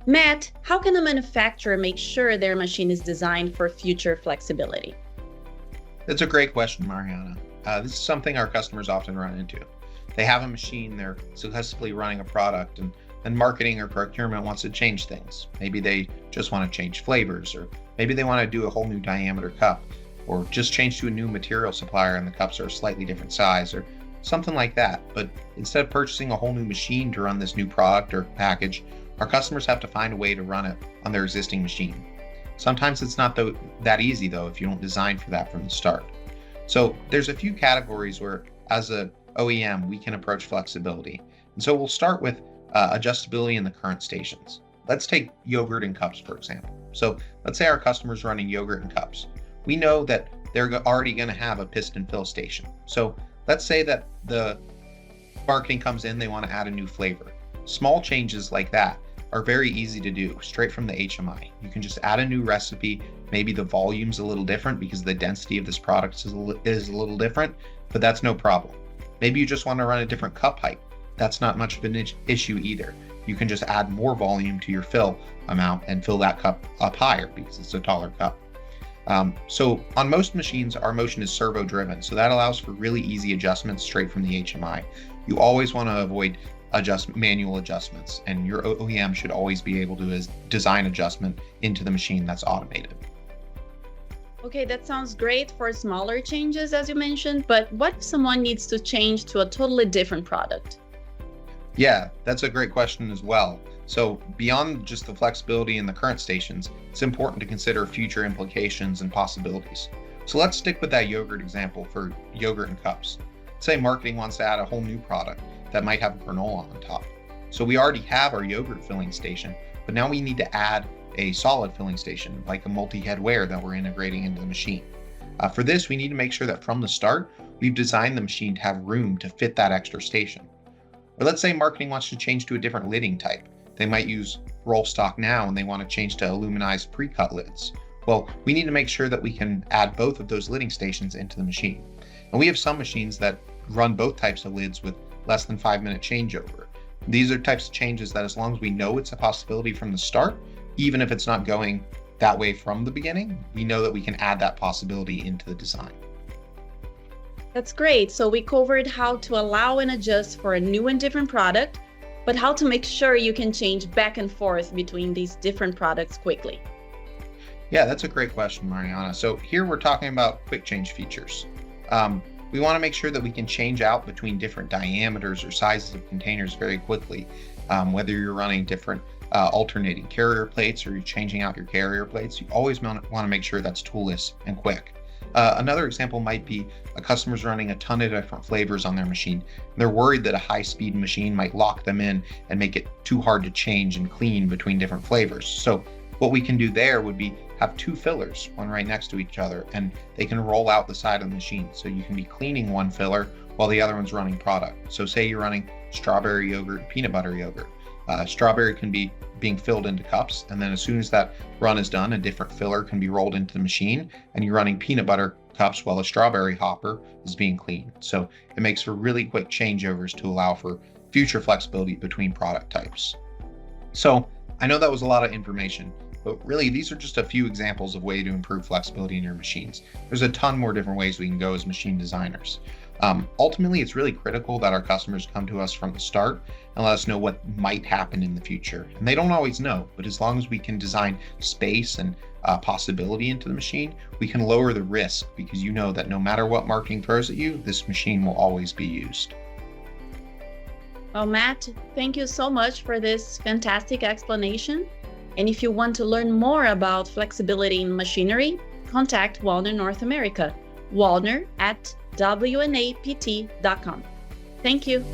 Matt, how can a manufacturer make sure their machine is designed for future flexibility? That's a great question, Mariana. This is something our customers often run into. They have a machine, they're successfully running a product, and then marketing or procurement wants to change things. Maybe they just want to change flavors, or maybe they want to do a whole new diameter cup, or just change to a new material supplier and the cups are a slightly different size, or something like that. But instead of purchasing a whole new machine to run this new product or package, our customers have to find a way to run it on their existing machine. Sometimes it's not that easy though if you don't design for that from the start. So there's a few categories where as a OEM we can approach flexibility. And so we'll start with adjustability in the current stations. Let's take yogurt and cups for example. So let's say our customer's running yogurt and cups. We know that they're already going to have a piston fill station. So let's say that the marketing comes in, they want to add a new flavor. Small changes like that are very easy to do straight from the HMI. You can just add a new recipe. Maybe the volume's a little different because the density of this product is a little different, but that's no problem. Maybe you just want to run a different cup height. That's not much of an issue either. You can just add more volume to your fill amount and fill that cup up higher because it's a taller cup. So on most machines, our motion is servo driven. So that allows for really easy adjustments straight from the HMI. You always want to avoid manual adjustments, and your OEM should always be able to design adjustment into the machine that's automated. Okay, that sounds great for smaller changes, as you mentioned, but what if someone needs to change to a totally different product? Yeah, that's a great question as well. So beyond just the flexibility in the current stations, it's important to consider future implications and possibilities. So let's stick with that yogurt example for yogurt and cups. Say marketing wants to add a whole new product that might have granola on top. So we already have our yogurt filling station, but now we need to add a solid filling station, like a multi-head wear that we're integrating into the machine. For this, we need to make sure that from the start, we've designed the machine to have room to fit that extra station. Or let's say marketing wants to change to a different lidding type. They might use roll stock now and they want to change to aluminized pre-cut lids. Well, we need to make sure that we can add both of those lidding stations into the machine. And we have some machines that run both types of lids with less than 5-minute changeover. These are types of changes that as long as we know it's a possibility from the start, even if it's not going that way from the beginning, we know that we can add that possibility into the design. That's great. So we covered how to allow and adjust for a new and different product, but how to make sure you can change back and forth between these different products quickly. Yeah, that's a great question, Mariana. So here we're talking about quick change features. We want to make sure that we can change out between different diameters or sizes of containers very quickly. Whether you're running different alternating carrier plates or you're changing out your carrier plates, you always want to make sure that's toolless and quick. Another example might be a customer's running a ton of different flavors on their machine. They're worried that a high-speed machine might lock them in and make it too hard to change and clean between different flavors. So what we can do there would be have two fillers, one right next to each other, and they can roll out the side of the machine. So you can be cleaning one filler while the other one's running product. So say you're running strawberry yogurt and peanut butter yogurt. Strawberry can be being filled into cups, and then as soon as that run is done, a different filler can be rolled into the machine, and you're running peanut butter cups while a strawberry hopper is being cleaned. So it makes for really quick changeovers to allow for future flexibility between product types. So I know that was a lot of information, but really these are just a few examples of ways to improve flexibility in your machines. There's a ton more different ways we can go as machine designers. Ultimately, it's really critical that our customers come to us from the start and let us know what might happen in the future. And they don't always know, but as long as we can design space and possibility into the machine, we can lower the risk because you know that no matter what marketing throws at you, this machine will always be used. Well, Matt, thank you so much for this fantastic explanation. And if you want to learn more about flexibility in machinery, contact Waldner North America, Waldner at wnapt.com. Thank you.